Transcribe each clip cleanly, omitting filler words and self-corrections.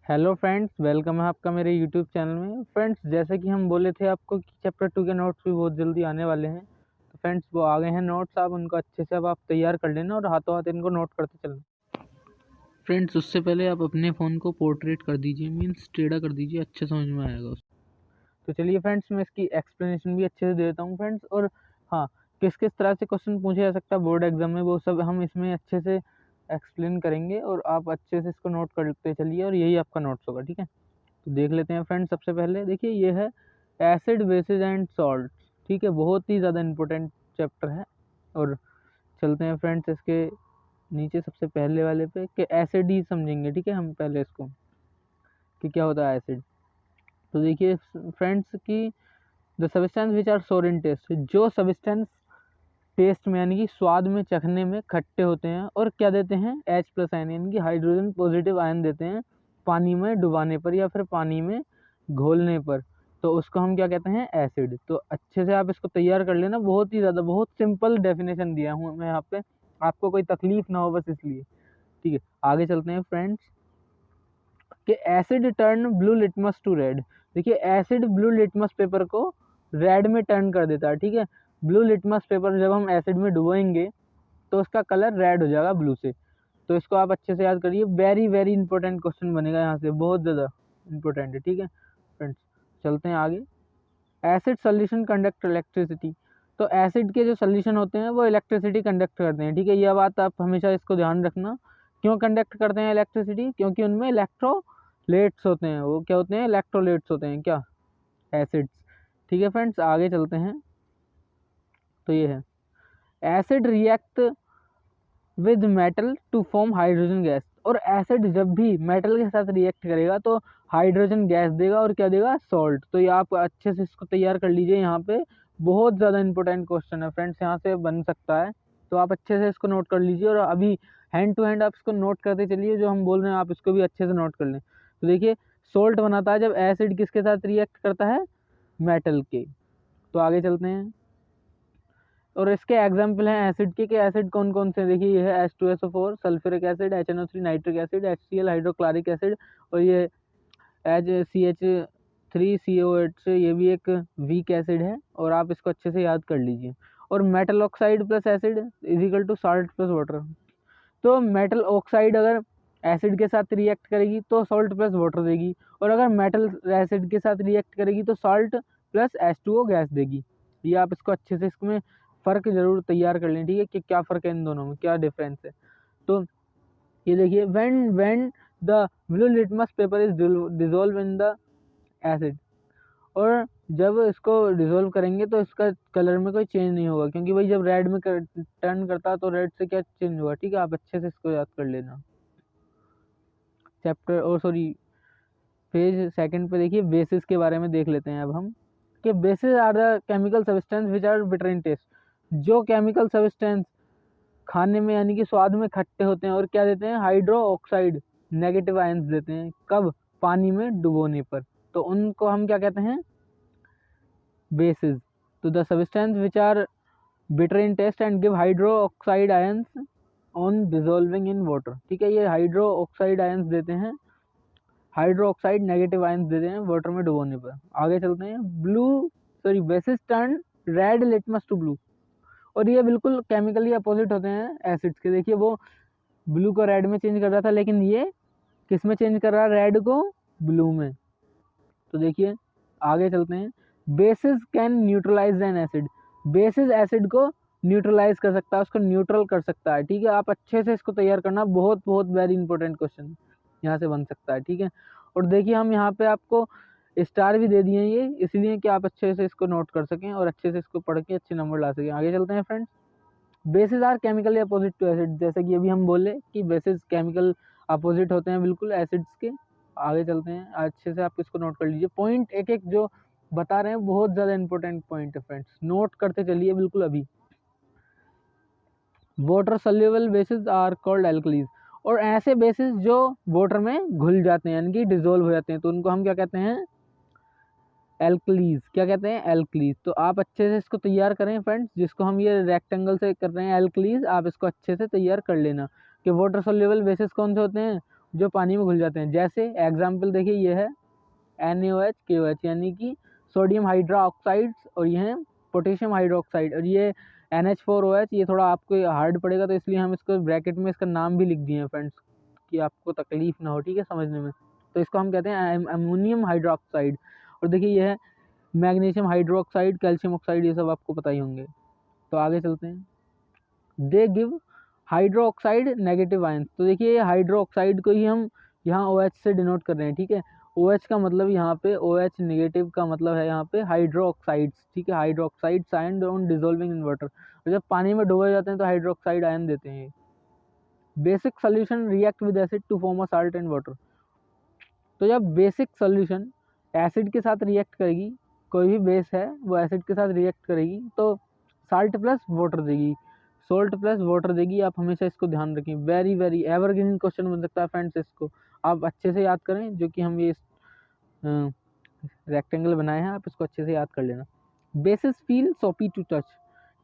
Hello friends, welcome है आपका मेरे यूट्यूब चैनल में। फ्रेंड्स, जैसे कि हम बोले थे आपको कि चैप्टर 2 के नोट्स भी बहुत जल्दी आने वाले हैं। तो फ्रेंड्स, वो आ गए हैं नोट्स। आप उनको अच्छे से अब आप तैयार कर लेना और हाथों हाथ इनको नोट करते चलना। फ्रेंड्स, उससे पहले आप अपने फ़ोन को पोर्ट्रेट कर दीजिए, मीन्स टेढ़ा कर दीजिए, अच्छे समझ में आएगा उसको। तो चलिए फ्रेंड्स, मैं इसकी एक्सप्लेनेशन भी अच्छे से दे देता हूँ फ्रेंड्स। और हाँ, किस किस तरह से क्वेश्चन पूछे जा सकता है बोर्ड एग्जाम में, वो सब हम इसमें अच्छे से एक्सप्लेन करेंगे और आप अच्छे से इसको नोट करते चलिए और यही आपका नोट्स होगा। ठीक है, तो देख लेते हैं फ्रेंड्स। सबसे पहले देखिए, ये है एसिड बेसिस एंड सॉल्ट। ठीक है, बहुत ही ज़्यादा इम्पोर्टेंट चैप्टर है। और चलते हैं फ्रेंड्स इसके नीचे सबसे पहले वाले पे कि एसिड ही समझेंगे। ठीक है, हम पहले इसको कि क्या होता है एसिड। तो देखिए फ्रेंड्स कि द सब्सटेंस विच आर सोर इन टेस्ट, जो सब्सटेंस टेस्ट में यानी कि स्वाद में, चखने में खट्टे होते हैं और क्या देते हैं, H+ आयन यानी कि हाइड्रोजन पॉजिटिव आयन देते हैं पानी में डुबाने पर या फिर पानी में घोलने पर, तो उसको हम क्या कहते हैं, एसिड। तो अच्छे से आप इसको तैयार कर लेना। बहुत ही ज़्यादा बहुत सिंपल डेफिनेशन दिया हूँ मैं यहाँ पे, आपको कोई तकलीफ ना हो बस इसलिए। ठीक है, आगे चलते हैं फ्रेंड्स कि acid turn blue litmus to red. देखिए, एसिड ब्लू लिटमस पेपर को रेड में टर्न कर देता है। ठीक है, ब्लू लिटमस पेपर जब हम एसिड में डुबोएंगे तो उसका कलर रेड हो जाएगा ब्लू से। तो इसको आप अच्छे से याद करिए, वेरी वेरी इंपॉर्टेंट क्वेश्चन बनेगा यहाँ से, बहुत ज़्यादा इंपॉर्टेंट है। ठीक है फ्रेंड्स, चलते हैं आगे। Acid solution conduct electricity. तो एसिड के जो सॉल्यूशन होते हैं वो इलेक्ट्रिसिटी कंडक्ट करते हैं। ठीक है, यह बात आप हमेशा इसको ध्यान रखना। क्यों कंडक्ट करते हैं इलेक्ट्रिसिटी? क्योंकि उनमें इलेक्ट्रोलेट्स होते हैं। वो क्या होते हैं? इलेक्ट्रोलेट्स होते हैं क्या, एसिड्स। ठीक है फ्रेंड्स, आगे चलते हैं। तो ये है acid react with metal to form hydrogen gas. और एसिड जब भी मेटल के साथ रिएक्ट करेगा तो हाइड्रोजन गैस देगा और क्या देगा, सॉल्ट। तो ये आप अच्छे से इसको तैयार कर लीजिए। यहाँ पे बहुत ज़्यादा इंपॉर्टेंट क्वेश्चन है फ्रेंड्स, यहाँ से बन सकता है। तो आप अच्छे से इसको नोट कर लीजिए और अभी हैंड टू हैंड आप इसको नोट करते चलिए। जो हम बोल रहे हैं आप इसको भी अच्छे से नोट कर लें। तो देखिए, सोल्ट बनाता है जब एसिड किसके साथ रिएक्ट करता है, मेटल के। तो आगे चलते हैं और इसके एग्जाम्पल हैं एसिड के। एसिड कौन कौन से, देखिए ये है H2SO4 sulphuric acid, HNO3 nitric acid, HCl hydrochloric acid, और ये HCH3COH, ये भी एक वीक एसिड है। और आप इसको अच्छे से याद कर लीजिए। और metal oxide plus acid is equal to salt plus water. तो मेटल ऑक्साइड अगर एसिड के साथ रिएक्ट करेगी तो सॉल्ट प्लस वाटर देगी, और अगर मेटल एसिड के साथ रिएक्ट करेगी तो सॉल्ट प्लस H2O गैस देगी। ये आप इसको अच्छे से इसमें फ़र्क जरूर तैयार कर लें। ठीक है, कि क्या फ़र्क है इन दोनों में, क्या डिफरेंस है। तो ये देखिए, when the blue litmus paper is dissolve in the acid, और जब इसको डिजोल्व करेंगे तो इसका कलर में कोई चेंज नहीं होगा, क्योंकि भाई जब रेड में टर्न करता है तो रेड से क्या चेंज होगा। ठीक है, आप अच्छे से इसको याद कर लेना। चैप्टर और सॉरी पेज सेकंड पे देखिए, बेसिस के बारे में देख लेते हैं अब हम कि bases are the chemical substance which are bitter in taste. जो केमिकल सब्सटेंस खाने में यानी कि स्वाद में खट्टे होते हैं और क्या देते हैं, हाइड्रो ऑक्साइड नेगेटिव आयंस देते हैं, कब, पानी में डुबोने पर, तो उनको हम क्या कहते हैं, बेसिस। तो the substance which are bitter in taste and give hydroxide ions on dissolving in water. ठीक है, ये हाइड्रो ऑक्साइड आयंस देते हैं, हाइड्रो ऑक्साइड नेगेटिव आयंस देते हैं वाटर में डुबोने पर। आगे चलते हैं, bases turn red litmus to blue. और ये बिल्कुल केमिकली अपोजिट होते हैं एसिड्स के। देखिए, वो ब्लू को रेड में चेंज कर रहा था, लेकिन ये किस में चेंज कर रहा है, रेड को ब्लू में। तो देखिए, आगे चलते हैं। Bases can neutralise an acid. Bases acid को न्यूट्रलाइज कर सकता है, उसको न्यूट्रल कर सकता है। ठीक है, आप अच्छे से इसको तैयार करना, बहुत बहुत वेरी इंपॉर्टेंट क्वेश्चन यहाँ से बन सकता है। ठीक है, और देखिए हम यहाँ पे आपको स्टार भी दे दिए हैं ये, इसलिए कि आप अच्छे से इसको नोट कर सकें और अच्छे से इसको पढ़ के अच्छे नंबर ला सकें। आगे चलते हैं friends. Bases are chemically opposite to acid. जैसे कि अभी हम बोले कि बेसिस केमिकल अपोजिट होते हैं बिल्कुल एसिड्स के। आगे चलते हैं, अच्छे से आप इसको नोट कर लीजिए। पॉइंट एक एक जो बता रहे हैं बहुत ज़्यादा इंपॉर्टेंट पॉइंट है फ्रेंड्स, नोट करते चलिए बिल्कुल अभी। Water soluble bases are called alkalis. और ऐसे बेसिस जो वाटर में घुल जाते हैं यानी कि डिजोल्व हो जाते हैं, तो उनको हम क्या कहते हैं, एल्कलीज। क्या कहते हैं, एल्कलीज। तो आप अच्छे से इसको तैयार करें फ्रेंड्स, जिसको हम ये रेक्टेंगल से कर रहे हैं एल्कलीज, आप इसको अच्छे से तैयार कर लेना कि वाटर सोल्यूबल बेसिस कौन से होते हैं, जो पानी में घुल जाते हैं। जैसे एग्जाम्पल देखिए, ये है NaOH KOH यानी कि सोडियम हाइड्रा ऑक्साइड्स, और ये है पोटेशियम हाइड्रोक्साइड, और ये NH4OH। ये थोड़ा आपको हार्ड पड़ेगा तो इसलिए हम इसको ब्रैकेट में इसका नाम भी लिख दिए हैं फ्रेंड्स, कि आपको तकलीफ ना हो, ठीक है, समझने में। तो इसको हम कहते हैं अमोनियम हाइड्रोक्साइड। और देखिए ये है मैग्नीशियम हाइड्रोक्साइड, कैल्शियम ऑक्साइड, ये सब आपको पता ही होंगे। तो आगे चलते हैं। They give hydro oxide negative ions. तो देखिए ये हाइड्रो ऑक्साइड को ही हम यहाँ OH से डिनोट कर रहे हैं, ठीक है। OH का मतलब यहाँ पे OH नेगेटिव का मतलब है यहाँ पे हाइड्रो ऑक्साइड्स, ठीक है। Hydro oxides ion on dissolving in water, तो जब पानी में डुबो जाते हैं तो हाइड्रो ऑक्साइड आयन देते हैं। Basic solution react with acid to form a salt and water. तो जब बेसिक सोल्यूशन एसिड के साथ रिएक्ट करेगी, कोई भी बेस है वो एसिड के साथ रिएक्ट करेगी तो साल्ट प्लस वाटर देगी, सोल्ट प्लस वाटर देगी। आप हमेशा इसको ध्यान रखें, वेरी वेरी एवरग्रीन क्वेश्चन बन सकता है फ्रेंड्स। इसको आप अच्छे से याद करें, जो कि हम ये रेक्टेंगल बनाए हैं, आप इसको अच्छे से याद कर लेना। बेसिस फील सोपी टू टच,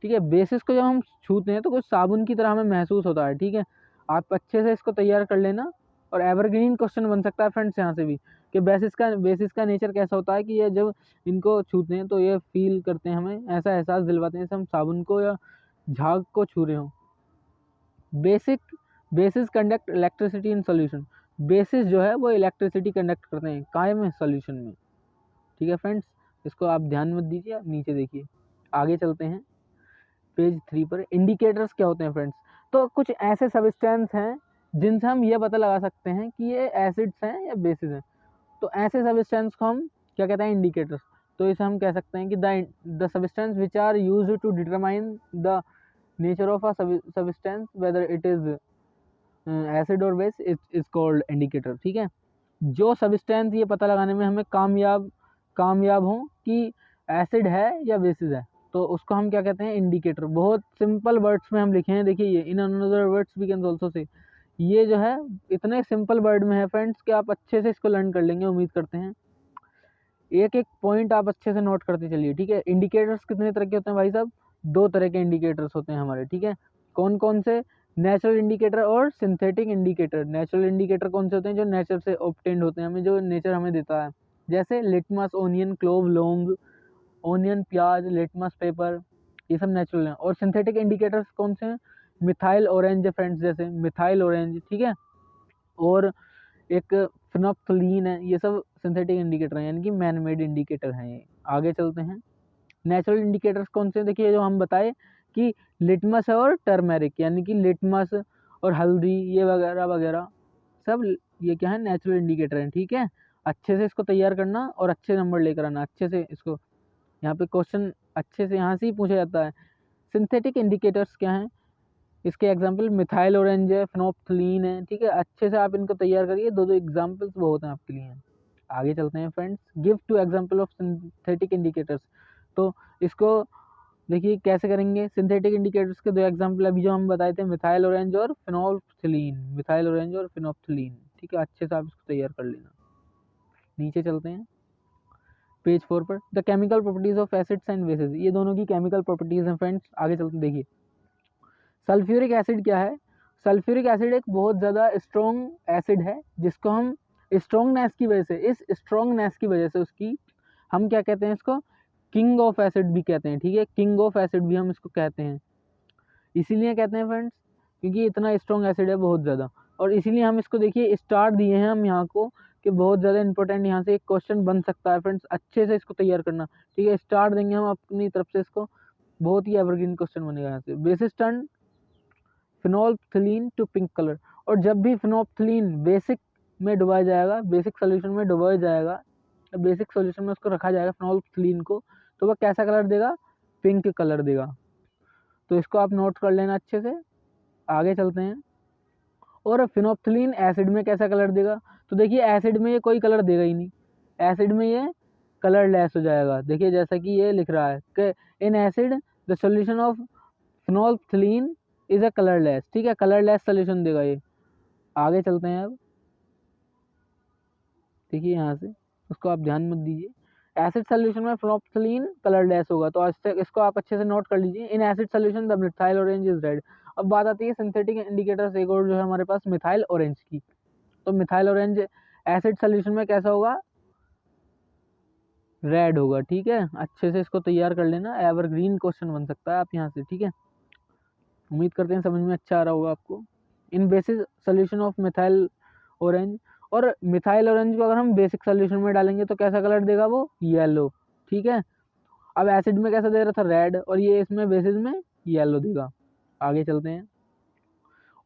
ठीक है। बेसिस को जब हम छूते हैं तो कुछ साबुन की तरह हमें महसूस होता है, ठीक है। आप अच्छे से इसको तैयार कर लेना। और एवरग्रीन क्वेश्चन बन सकता है फ्रेंड्स यहाँ से भी, कि बेसिस का नेचर कैसा होता है, कि ये जब इनको छूते हैं तो ये फील करते हैं, हमें ऐसा एहसास दिलवाते हैं जैसे हम साबुन को या झाग को छू रहे हों। Basis conduct electricity in solution. Basis जो है वो इलेक्ट्रिसिटी कंडक्ट करते हैं काय में, सोल्यूशन में, ठीक है फ्रेंड्स। इसको आप ध्यान मत दीजिए, आप नीचे देखिए। आगे चलते हैं पेज 3 पर। इंडिकेटर्स क्या होते हैं फ्रेंड्स? तो कुछ ऐसे सब्सटेंस हैं जिनसे हम ये पता लगा सकते हैं कि ये एसिड्स हैं या बेसिस हैं। तो ऐसे सब्सटेंस को हम क्या कहते हैं? इंडिकेटर्स। तो इसे हम कह सकते हैं कि the substance which are used to determine the nature of a substance whether it is acid और बेस इज कॉल्ड इंडिकेटर, ठीक है। जो सब्सटेंस ये पता लगाने में हमें कामयाब हो कि एसिड है या बेसिस है, तो उसको हम क्या कहते हैं? इंडिकेटर। बहुत सिंपल वर्ड्स में हम लिखे हैं, देखिए ये in another words we can also say. ये जो है इतने सिंपल वर्ड में है फ्रेंड्स कि आप अच्छे से इसको लर्न कर लेंगे, उम्मीद करते हैं। एक एक पॉइंट आप अच्छे से नोट करते चलिए, ठीक है। इंडिकेटर्स कितने तरह के होते हैं भाई साहब? 2 तरह के इंडिकेटर्स होते हैं हमारे, ठीक है। कौन कौन से? नेचुरल इंडिकेटर और सिंथेटिक इंडिकेटर। नेचुरल इंडिकेटर कौन से होते हैं? जो नेचर से ऑब्टेन्ड होते हैं, हमें जो नेचर हमें देता है, जैसे लिटमस, ओनियन, क्लोव, लौंग, ओनियन, प्याज, लिटमस पेपर, ये सब नेचुरल हैं। और सिंथेटिक इंडिकेटर्स कौन से हैं? मिथाइल ऑरेंज फ्रेंड्स, जैसे मिथाइल ऑरेंज, ठीक है। और एक फिनोप्थलीन है, ये सब सिंथेटिक इंडिकेटर हैं, यानी कि मैन मेड इंडिकेटर हैं ये। आगे चलते हैं। नेचुरल इंडिकेटर्स कौन से? देखिए जो हम बताए कि लिटमस है और टर्मेरिक, यानी कि लिटमस और हल्दी, ये वगैरह वगैरह सब ये क्या है? नेचुरल इंडिकेटर हैं, ठीक है। अच्छे से इसको तैयार करना और अच्छे नंबर लेकर आना, अच्छे से इसको। यहाँ पे क्वेश्चन अच्छे से यहाँ से ही पूछा जाता है। सिंथेटिक इंडिकेटर्स क्या हैं? इसके एग्जाम्पल मिथाइल ऑरेंज है, फिनोप्थलीन है, ठीक है। अच्छे से आप इनको तैयार करिए, 2 एग्जाम्पल्स बहुत हैं आपके लिए। आगे चलते हैं friends. Give 2 example of synthetic indicators. तो इसको देखिए कैसे करेंगे। सिंथेटिक इंडिकेटर्स के 2 एग्जाम्पल अभी जो हम बताए थे, मिथाइल ऑरेंज और फिनोप्थलीन। मिथाइल ऑरेंज और फिनोप्थलीन, ठीक है। अच्छे से आप इसको तैयार कर लेना। नीचे चलते हैं पेज 4 पर। The chemical properties of acids and bases. ये दोनों की केमिकल प्रॉपर्टीज हैं फ्रेंड्स। आगे चलते हैं, देखिए सल्फ्यूरिक एसिड क्या है? सल्फ्यूरिक एसिड एक बहुत ज़्यादा स्ट्रॉन्ग एसिड है, जिसको हम स्ट्रॉन्गनेस की वजह से, इस स्ट्रॉन्गनेस की वजह से उसकी हम क्या कहते हैं? इसको किंग ऑफ एसिड भी कहते हैं, ठीक है। किंग ऑफ एसिड भी हम इसको कहते हैं। इसीलिए कहते हैं फ्रेंड्स क्योंकि इतना स्ट्रॉन्ग एसिड है बहुत ज़्यादा। और इसीलिए हम इसको देखिए स्टार दिए हैं हम यहाँ को, कि बहुत ज़्यादा इंपॉर्टेंट यहाँ से एक क्वेश्चन बन सकता है फ्रेंड्स। अच्छे से इसको तैयार करना, ठीक है। स्टार देंगे हम अपनी तरफ से इसको, बहुत ही एवरग्रीन क्वेश्चन बनेगा यहाँ से। Bases turn phenolphthalein to pink colour. और जब भी फिनोल्फथलीन बेसिक में डुबाया जाएगा, बेसिक सोल्यूशन में डुबाया जाएगा, बेसिक सोल्यूशन में उसको रखा जाएगा फिनोल्फथलीन को, तो वह कैसा कलर देगा? पिंक कलर देगा। तो इसको आप नोट कर लेना अच्छे से। आगे चलते हैं। और फिनोल्फथलीन एसिड में कैसा कलर देगा? तो देखिए एसिड में ये कोई कलर देगा ही नहीं, एसिड में ये कलरलेस हो जाएगा। देखिए जैसा कि ये लिख रहा है कि in acid the solution of phenolphthalein is a colourless, ठीक है। कलरलेस सोल्यूशन देगा ये। आगे चलते हैं अब, देखिए यहाँ से उसको आप ध्यान मत दीजिए। एसिड सोल्यूशन में फिनोल्फथलीन कलरलेस होगा, तो आज तक इसको आप अच्छे से नोट कर लीजिए। In acid solution the methyl orange is red. अब बात आती है सिंथेटिक इंडिकेटर्स, एक और जो है हमारे पास मिथाइल ऑरेंज की। तो मिथाइल ऑरेंज एसिड सोल्यूशन में कैसा होगा, रेड होगा। ठीक है, अच्छे से इसको तैयार कर लेना, एवरग्रीन क्वेश्चन बन सकता है आप यहाँ से। ठीक है, उम्मीद करते हैं समझ में अच्छा आ रहा होगा आपको। In basic solution of methyl orange, और मिथाइल ऑरेंज को अगर हम बेसिक सोल्यूशन में डालेंगे तो कैसा कलर देगा वो, येलो। ठीक है, अब एसिड में कैसा दे रहा था, रेड, और ये इसमें बेसिस में येलो देगा। आगे चलते हैं।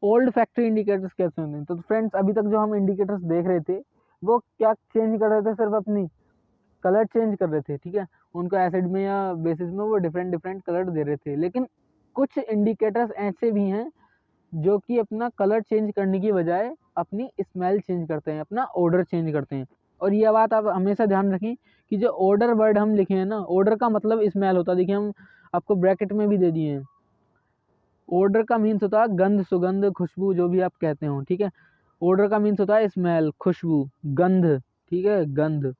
ओल्ड फैक्ट्री इंडिकेटर्स कैसे होते हैं? तो फ्रेंड्स अभी तक जो हम इंडिकेटर्स देख रहे थे वो क्या चेंज कर रहे थे, सिर्फ अपनी कलर चेंज कर रहे थे। ठीक है, उनको एसिड में या बेसिस में वो डिफरेंट डिफरेंट कलर दे रहे थे, लेकिन कुछ इंडिकेटर्स ऐसे भी हैं जो कि अपना कलर चेंज करने की बजाय अपनी स्मेल चेंज करते हैं, अपना ऑर्डर चेंज करते हैं। और यह बात आप हमेशा ध्यान रखें कि जो ऑर्डर वर्ड हम लिखे हैं ना, ऑर्डर का मतलब स्मेल होता है। देखिए हम आपको ब्रैकेट में भी दे दिए हैं। ऑर्डर का मीन्स होता है गंध, सुगंध, खुशबू, जो भी आप कहते हो। ठीक है, ऑर्डर का मीन्स होता है स्मेल, खुशबू, गंध। ठीक है, गंध।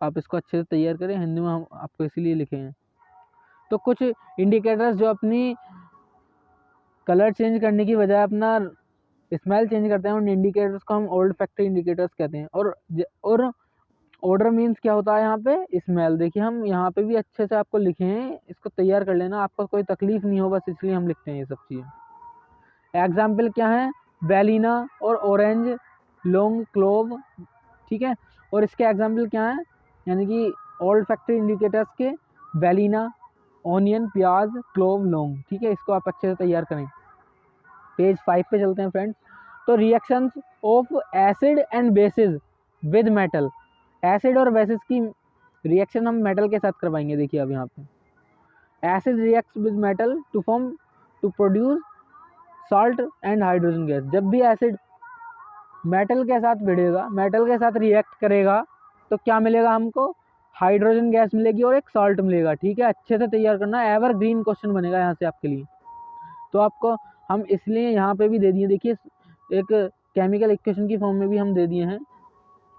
आप इसको अच्छे से तैयार करें, हिंदी में हम आपको इसीलिए लिखे हैं। तो कुछ इंडिकेटर्स जो अपनी कलर चेंज करने की बजाय अपना स्मेल चेंज करते हैं, उन इंडिकेटर्स को हम ओल्ड फैक्ट्री इंडिकेटर्स कहते हैं। और ऑर्डर मीन्स क्या होता है यहाँ पे, स्मेल। देखिए हम यहाँ पे भी अच्छे से आपको लिखे हैं, इसको तैयार कर लेना, आपको कोई तकलीफ नहीं हो, बस इसलिए हम लिखते हैं ये सब चीज़ें। एग्जाम्पल क्या है, बेलिना और ऑरेंज, लॉन्ग, क्लोव। ठीक है, और इसके एग्जाम्पल क्या है, यानी कि ओल्ड फैक्ट्री इंडिकेटर्स के, बेलिना, ऑनियन, प्याज, क्लोव, लॉन्ग। ठीक है, इसको आप अच्छे से तैयार करें। पेज 5 पे चलते हैं फ्रेंड्स। तो reactions of acid and bases with metal, acid और बेसिस की रिएक्शन हम मेटल के साथ करवाएंगे। देखिए अब यहाँ पे acid reacts with metal to form to produce salt and hydrogen gas. जब भी एसिड मेटल के साथ भिड़ेगा, मेटल के साथ रिएक्ट करेगा, तो क्या मिलेगा हमको, हाइड्रोजन गैस मिलेगी और एक सॉल्ट मिलेगा। ठीक है, अच्छे से तैयार करना, एवरग्रीन क्वेश्चन बनेगा यहाँ से आपके लिए। तो आपको हम इसलिए यहाँ पे भी दे दिए, देखिए एक केमिकल इक्वेशन की फॉर्म में भी हम दे दिए हैं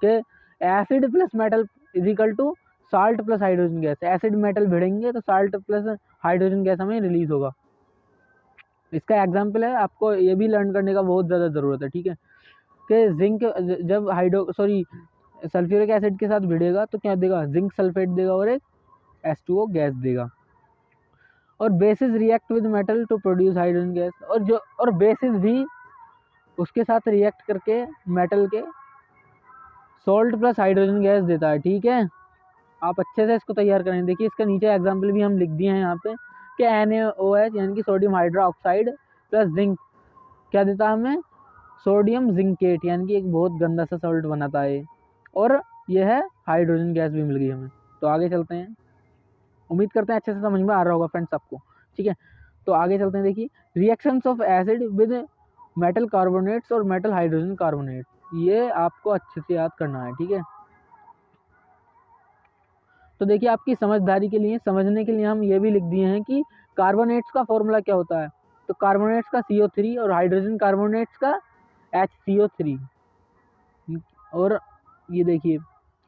कि acid plus metal is equal to salt plus hydrogen gas. Acid metal भिड़ेंगे तो साल्ट प्लस हाइड्रोजन गैस हमें रिलीज होगा। इसका एग्जाम्पल है, आपको ये भी लर्न करने का बहुत ज़्यादा ज़रूरत है। ठीक है, कि जिंक जब सल्फ्यूरिक एसिड के साथ भिड़ेगा तो क्या देगा, जिंक सल्फेट देगा और एक H2O गैस देगा। और bases react with metal to produce hydrogen gas, और बेसिस भी उसके साथ रिएक्ट करके मेटल के सॉल्ट प्लस हाइड्रोजन गैस देता है। ठीक है, आप अच्छे से इसको तैयार करें। देखिए इसका नीचे एग्जाम्पल भी हम लिख दिए हैं यहाँ पे कि NaOH यानी कि सोडियम हाइड्रोक्साइड प्लस जिंक क्या देता है हमें, सोडियम जिंकेट, यानी कि एक बहुत गंदा सा सॉल्ट बनाता है। और यह है हाइड्रोजन गैस भी मिल गई हमें। तो आगे चलते हैं, उम्मीद करते हैं अच्छे से समझ में आ रहा होगा फ्रेंड्स आपको। ठीक है, तो आगे चलते हैं। देखिए reactions of acid with metal carbonates और मेटल हाइड्रोजन कार्बोनेट, ये आपको अच्छे से याद करना है। ठीक है, तो देखिए आपकी समझदारी के लिए, समझने के लिए हम ये भी लिख दिए हैं कि कार्बोनेट्स का फॉर्मूला क्या होता है। तो कार्बोनेट्स का CO3 और हाइड्रोजन कार्बोनेट्स का HCO3। और ये देखिए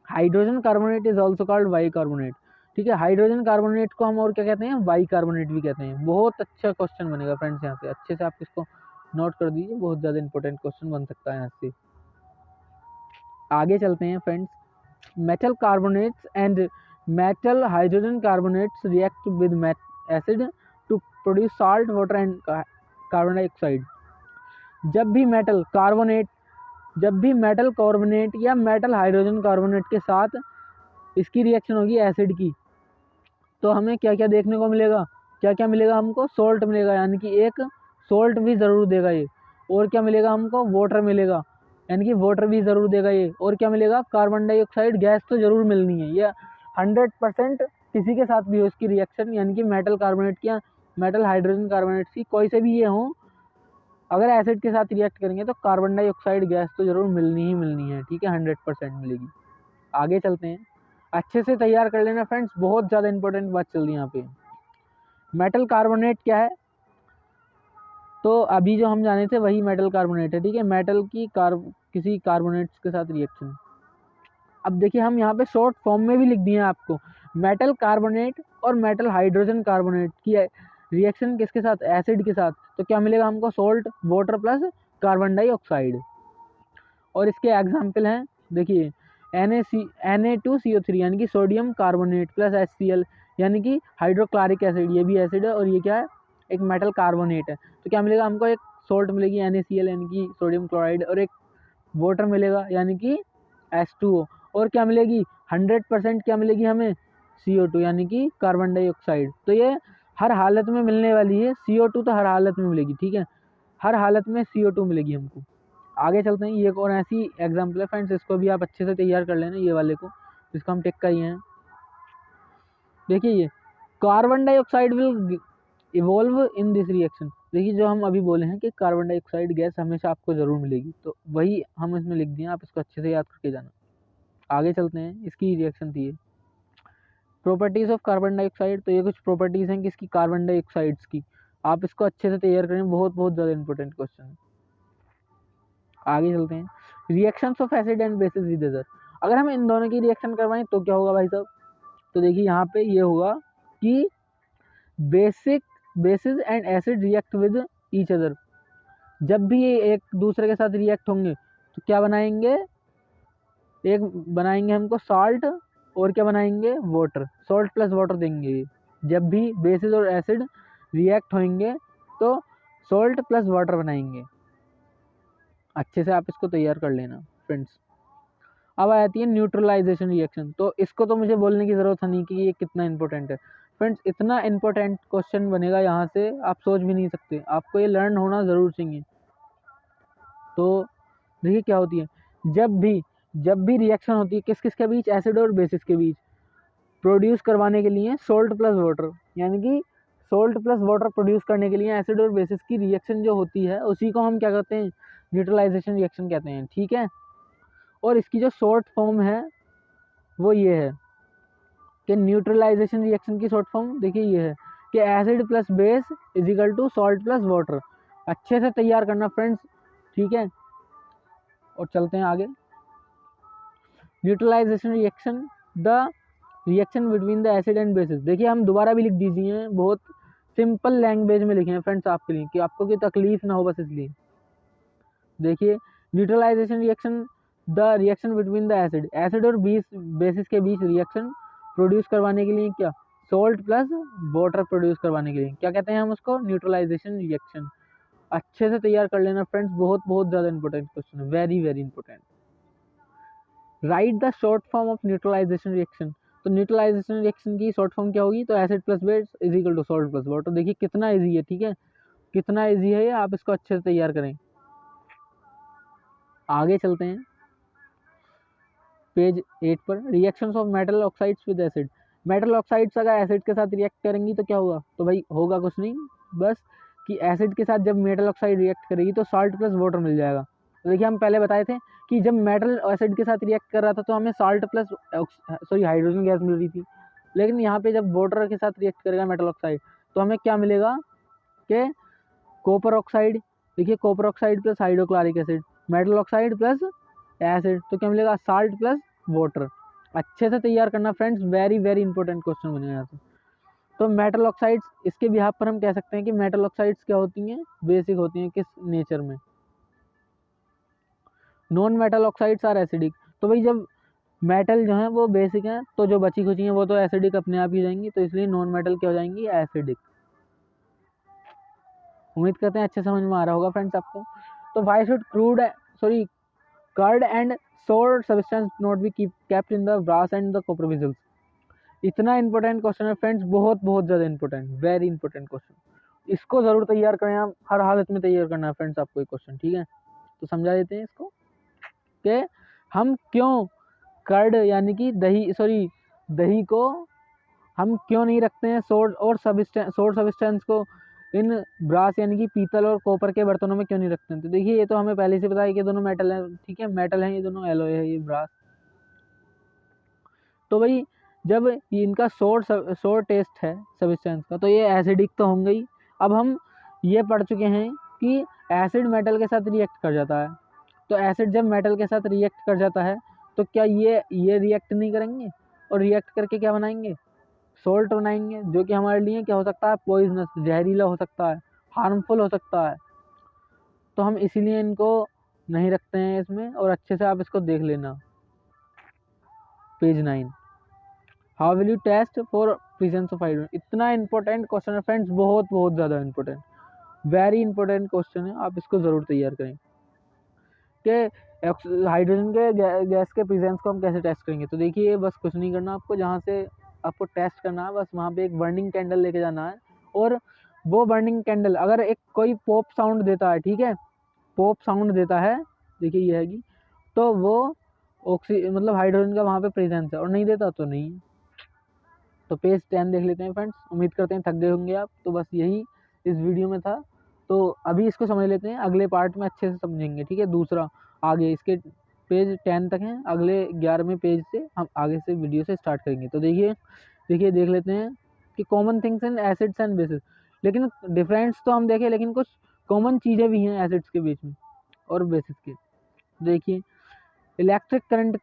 hydrogen carbonate is also called bicarbonate. ठीक है, हाइड्रोजन कार्बोनेट को हम और क्या कहते हैं, वाई कार्बोनेट भी कहते हैं। बहुत अच्छा क्वेश्चन बनेगा फ्रेंड्स, यहाँ से अच्छे से आप इसको नोट कर दीजिए, बहुत ज़्यादा इंपॉर्टेंट क्वेश्चन बन सकता है यहाँ से। आगे चलते हैं friends. Metal carbonates and metal hydrogen carbonates react with acid to produce salt, water and carbon dioxide. जब भी मेटल कार्बोनेट या मेटल हाइड्रोजन कार्बोनेट के साथ इसकी रिएक्शन होगी एसिड की, तो हमें क्या क्या देखने को मिलेगा, क्या क्या मिलेगा हमको, सोल्ट मिलेगा, यानी कि एक सोल्ट भी ज़रूर देगा ये। और क्या मिलेगा हमको, वाटर मिलेगा, यानी कि वाटर भी ज़रूर देगा ये। और क्या मिलेगा, कार्बन डाइऑक्साइड गैस तो ज़रूर मिलनी है। ये 100% किसी के साथ भी हो इसकी रिएक्शन, यानी कि मेटल कार्बोनेट की या मेटल हाइड्रोजन कार्बोनेट की, कोई से भी ये हो, अगर एसिड के साथ रिएक्ट करेंगे तो कार्बन डाइऑक्साइड गैस तो ज़रूर मिलनी ही मिलनी है। ठीक है, 100% मिलेगी। आगे चलते हैं, अच्छे से तैयार कर लेना फ्रेंड्स, बहुत ज़्यादा इंपॉर्टेंट बात चल रही है यहाँ पे। मेटल कार्बोनेट क्या है, तो अभी जो हम जाने थे वही मेटल कार्बोनेट है। ठीक है, मेटल की किसी कार्बोनेट्स के साथ रिएक्शन। अब देखिए हम यहाँ पे शॉर्ट फॉर्म में भी लिख दिए हैं आपको, मेटल कार्बोनेट और मेटल हाइड्रोजन कार्बोनेट की रिएक्शन किसके साथ, एसिड के साथ, तो क्या मिलेगा हमको, salt, water plus carbon dioxide. और इसके एग्जाम्पल हैं, देखिए Na2CO3 यानी कि सोडियम कार्बोनेट प्लस HCl यानी कि हाइड्रोक्लोरिक एसिड, ये भी एसिड है और ये क्या है, एक मेटल कार्बोनेट है। तो क्या मिलेगा हमको, एक सोल्ट मिलेगी NaCl यानी कि सोडियम क्लोराइड, और एक वाटर मिलेगा यानी कि H2O, और क्या मिलेगी 100% क्या मिलेगी हमें, CO2 यानी कि कार्बन डाइऑक्साइड। तो ये हर हालत में मिलने वाली है, CO2 तो हर हालत में मिलेगी, ठीक है, हर हालत में CO2 मिलेगी हमको। आगे चलते हैं, ये एक और ऐसी एग्जाम्पल है फ्रेंड्स, इसको भी आप अच्छे से तैयार कर लेना, ये वाले को जिसको हम टिक किए हैं। देखिए ये carbon dioxide will evolve in this reaction. देखिए जो हम अभी बोले हैं कि कार्बन डाइऑक्साइड गैस हमेशा आपको ज़रूर मिलेगी, तो वही हम इसमें लिख दिए, आप इसको अच्छे से याद करके जाना। आगे चलते हैं, इसकी रिएक्शन थी ये प्रॉपर्टीज़ ऑफ कार्बन डाइऑक्साइड। तो ये कुछ प्रॉपर्टीज़ हैं किसकी, कार्बन डाइऑक्साइड्स की। आप इसको अच्छे से तैयार करें, बहुत बहुत ज़्यादा इंपॉर्टेंट क्वेश्चन है। आगे चलते हैं, reactions of acid and bases with other. अगर हम इन दोनों की रिएक्शन करवाएं तो क्या होगा भाई साहब, तो देखिए यहाँ पे ये होगा कि basis and acid react with each other. जब भी ये एक दूसरे के साथ रिएक्ट होंगे तो क्या बनाएंगे, एक बनाएंगे हमको साल्ट, और क्या बनाएंगे, वाटर, सॉल्ट प्लस वाटर देंगे ये। जब भी बेसिस और एसिड रिएक्ट होंगे तो सॉल्ट प्लस वाटर बनाएंगे। अच्छे से आप इसको तैयार कर लेना फ्रेंड्स। अब आती है न्यूट्रलाइजेशन रिएक्शन। तो इसको तो मुझे बोलने की ज़रूरत नहीं कि ये कितना इंपॉर्टेंट है फ्रेंड्स, इतना इंपॉर्टेंट क्वेश्चन बनेगा यहाँ से आप सोच भी नहीं सकते, आपको ये लर्न होना ज़रूर चाहिए। तो देखिए क्या होती है, जब भी रिएक्शन होती है किस किस के बीच, एसिड और बेसिस के बीच, प्रोड्यूस करवाने के लिए सोल्ट प्लस वाटर, यानी कि सोल्ट प्लस वाटर प्रोड्यूस करने के लिए एसिड और बेसिस की रिएक्शन जो होती है उसी को हम क्या कहते हैं, न्यूट्रलाइजेशन रिएक्शन कहते हैं, ठीक है। और इसकी जो शॉर्ट फॉर्म है वो ये है कि न्यूट्रलाइजेशन रिएक्शन की शॉर्ट फॉर्म देखिए ये है कि acid plus base is equal to salt plus water. अच्छे से तैयार करना फ्रेंड्स, ठीक है। और चलते हैं आगे, neutralisation reaction, the reaction between the acid and bases. देखिए हम दोबारा भी लिख दीजिए, बहुत सिंपल लैंग्वेज में लिखे हैं फ्रेंड्स आपके लिए कि आपको कोई तकलीफ ना हो, बस इसलिए। देखिए neutralisation reaction, the reaction between the acid और बेसिस के बीच रिएक्शन प्रोड्यूस करवाने के लिए क्या, सॉल्ट प्लस वाटर प्रोड्यूस करवाने के लिए क्या कहते हैं हम उसको, न्यूट्रलाइजेशन रिएक्शन। अच्छे से तैयार कर लेना फ्रेंड्स, बहुत बहुत ज़्यादा इंपॉर्टेंट क्वेश्चन है, very very important. Right the short form of neutralisation reaction. तो न्यूट्रलाइजेशन रिएक्शन की शॉर्ट फॉर्म क्या होगी, तो acid plus base is equal to salt plus water. देखिए कितना ईजी है, ठीक है, कितना ईजी है ये, आप इसको अच्छे से तैयार करें। आगे चलते हैं पेज 8 पर, reactions of metal oxides with acid. Metal oxides अगर एसिड के साथ रिएक्ट करेंगी तो क्या होगा, तो भाई होगा कुछ नहीं, बस कि एसिड के साथ जब मेटल ऑक्साइड रिएक्ट करेगी तो साल्ट प्लस वाटर मिल जाएगा। तो देखिए हम पहले बताए थे कि जब मेटल एसिड के साथ रिएक्ट कर रहा था तो हमें साल्ट प्लस हाइड्रोजन गैस मिल रही थी, लेकिन यहाँ पे जब वाटर के साथ रिएक्ट करेगा मेटल ऑक्साइड तो हमें क्या मिलेगा कि कॉपर ऑक्साइड। देखिए copper oxide plus hydrochloric acid, metal oxide plus acid, तो क्या मिलेगा, साल्ट प्लस वाटर। अच्छे से तैयार करना friends, very very important question बनेगा यहाँ से। तो मेटल ऑक्साइड्स, इसके बिहाफ पर हम कह सकते हैं कि मेटल ऑक्साइड्स क्या होती हैं, बेसिक होती हैं किस नेचर में, non metal oxides are acidic. तो भाई जब मेटल जो है वो बेसिक हैं तो जो बची खुची हैं वो तो एसिडिक अपने आप ही जाएंगी, तो इसलिए नॉन मेटल क्या हो जाएंगी, एसिडिक। उम्मीद करते हैं अच्छे समझ में आ रहा होगा फ्रेंड्स आपको। तो why should curd and sour substance not be kept in the brass and the copper vessels. इतना इंपॉर्टेंट क्वेश्चन है फ्रेंड्स, बहुत बहुत ज़्यादा इंपॉर्टेंट, वेरी इंपॉर्टेंट क्वेश्चन। इसको ज़रूर तैयार करें आप, हर हालत में तैयार करना है फ्रेंड्स आपको ये क्वेश्चन, ठीक है। तो समझा देते हैं इसको कि हम क्यों कर्ड यानी कि दही को हम क्यों नहीं रखते हैं सोर सब्सटेंस को इन ब्रास यानी कि पीतल और कॉपर के बर्तनों में क्यों नहीं रखते हैं। तो देखिए ये तो हमें पहले से पता है कि दोनों मेटल हैं, ठीक है, मेटल हैं ये दोनों, एलॉय है ये ब्रास। तो भाई जब इनका सोर टेस्ट है सब्सटेंस का तो ये एसिडिक तो होंगे ही। अब हम ये पढ़ चुके हैं कि एसिड मेटल के साथ रिएक्ट कर जाता है, तो एसिड जब मेटल के साथ रिएक्ट कर जाता है तो क्या ये रिएक्ट नहीं करेंगे, और रिएक्ट करके क्या बनाएंगे, सोल्ट बनाएंगे, जो कि हमारे लिए क्या हो सकता है, पॉइजनस, जहरीला हो सकता है, हार्मफुल हो सकता है। तो हम इसीलिए इनको नहीं रखते हैं इसमें, और अच्छे से आप इसको देख लेना। Page 9, how will you test for presence of hydrogen. इतना इंपॉर्टेंट क्वेश्चन है फ्रेंड्स, बहुत बहुत ज़्यादा इंपॉर्टेंट, वेरी इंपॉर्टेंट क्वेश्चन है, आप इसको ज़रूर तैयार करें कि हाइड्रोजन के गैस के प्रेजेंस को हम कैसे टेस्ट करेंगे। तो देखिए बस कुछ नहीं करना आपको, जहाँ से आपको टेस्ट करना है बस वहाँ पे एक बर्निंग कैंडल लेके जाना है, और वो बर्निंग कैंडल अगर एक कोई पॉप साउंड देता है, ठीक है, पॉप साउंड देता है, देखिए ये है कि, तो वो मतलब हाइड्रोजन का वहाँ पे प्रेजेंस है, और नहीं देता तो नहीं है। तो पेज 10 देख लेते हैं फ्रेंड्स, उम्मीद करते हैं थक गए होंगे आप। तो बस यही इस वीडियो में था, तो अभी इसको समझ लेते हैं, अगले पार्ट में अच्छे से समझेंगे, ठीक है। दूसरा आगे इसके पेज 10 तक हैं, अगले 11वें पेज से हम आगे से वीडियो से स्टार्ट करेंगे। तो देखिए देख लेते हैं कि common things in acids and bases, लेकिन डिफरेंस तो हम देखें, लेकिन कुछ कॉमन चीज़ें भी हैं एसिड्स के बीच में और बेसिस के। देखिए इलेक्ट्रिक करंट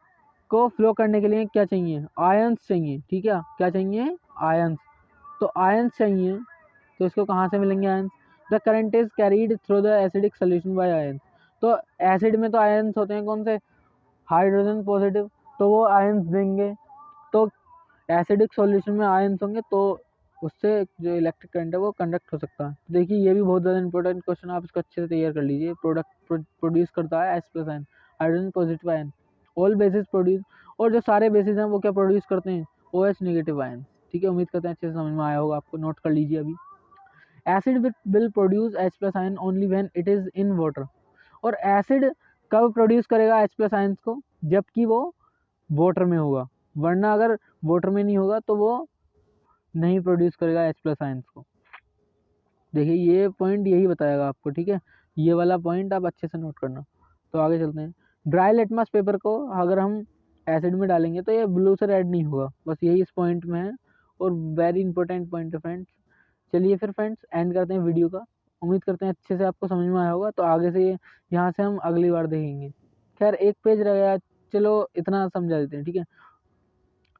को फ्लो करने के लिए क्या चाहिए, आयंस चाहिए, ठीक है, क्या चाहिए, आयंस। तो आयंस चाहिए, तो इसको कहाँ से मिलेंगे ions, the current is carried through the acidic solution bye ions. तो एसिड में तो आयंस होते हैं कौन से, हाइड्रोजन पॉजिटिव, तो वो आयंस देंगे, तो एसिडिक सॉल्यूशन में आयंस होंगे, तो उससे जो इलेक्ट्रिक करंट है वो कंडक्ट हो सकता है। देखिए ये भी बहुत ज़्यादा इंपॉर्टेंट क्वेश्चन, आप इसको अच्छे से तैयार कर लीजिए। प्रोडक्ट प्रोड्यूस करता है H+ ion, hydrogen positive ion, all basis produce, और जो सारे बेसिस हैं वो क्या प्रोड्यूस करते हैं, OH नेगेटिव आयन, ठीक है। उम्मीद करते हैं अच्छे से समझ में आया होगा आपको, नोट कर लीजिए अभी। Acid will produce H+ ion only when it is in water, और एसिड कब प्रोड्यूस करेगा H+ आयंस को, जबकि वो वाटर में होगा, वरना अगर वाटर में नहीं होगा तो वो नहीं प्रोड्यूस करेगा H+ आयंस को। देखिए ये पॉइंट यही बताएगा आपको, ठीक है, ये वाला पॉइंट आप अच्छे से नोट करना। तो आगे चलते हैं, ड्राई लिटमस पेपर को अगर हम एसिड में डालेंगे तो ये ब्लू से रेड नहीं होगा, बस यही इस पॉइंट में है, और वेरी इंपॉर्टेंट पॉइंट है फ्रेंड्स। चलिए फिर फ्रेंड्स एंड करते हैं वीडियो का, उम्मीद करते हैं अच्छे से आपको समझ में आया होगा। तो आगे से यहाँ से हम अगली बार देखेंगे। खैर एक पेज रह गया, चलो इतना समझा देते हैं, ठीक है।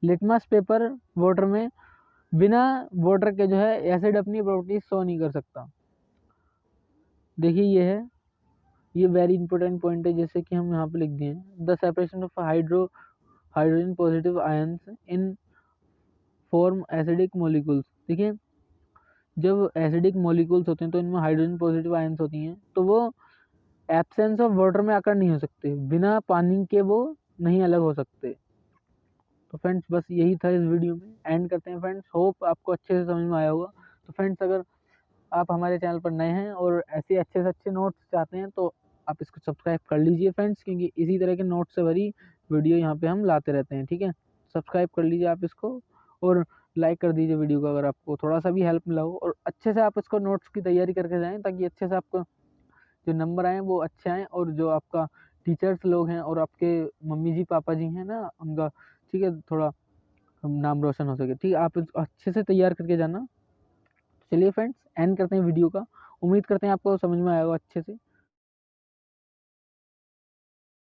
लिटमस पेपर वाटर में, बिना वाटर के जो है एसिड अपनी प्रॉपर्टीज शो नहीं कर सकता। देखिए ये है, ये वेरी इंपॉर्टेंट पॉइंट है, जैसे कि हम यहाँ पे लिख दिए, the separation of hydrogen positive ions in form acidic molecules. देखिए जब एसिडिक मॉलिक्यूल्स होते हैं तो इनमें हाइड्रोजन पॉजिटिव आयंस होती हैं, तो वो एब्सेंस ऑफ वाटर में आकर नहीं हो सकते, बिना पानी के वो नहीं अलग हो सकते। तो फ्रेंड्स बस यही था इस वीडियो में, एंड करते हैं फ्रेंड्स, होप आपको अच्छे से समझ में आया होगा। तो फ्रेंड्स अगर आप हमारे चैनल पर नए हैं और ऐसे अच्छे से अच्छे नोट्स चाहते हैं तो आप इसको सब्सक्राइब कर लीजिए फ्रेंड्स, क्योंकि इसी तरह के नोट्स से भरी वीडियो यहाँ पे हम लाते रहते हैं, ठीक है। सब्सक्राइब कर लीजिए आप इसको, और लाइक कर दीजिए वीडियो को अगर आपको थोड़ा सा भी हेल्प मिला हो, और अच्छे से आप इसको नोट्स की तैयारी करके जाएँ, ताकि अच्छे से आपको जो नंबर आएँ वो अच्छे आएँ, और जो आपका टीचर्स लोग हैं और आपके मम्मी जी पापा जी हैं ना उनका, ठीक है, थोड़ा नाम रोशन हो सके, ठीक है। आप इसको अच्छे से तैयार करके जाना। चलिए फ्रेंड्स एंड करते हैं वीडियो का, उम्मीद करते हैं आपको समझ में आएगा अच्छे से।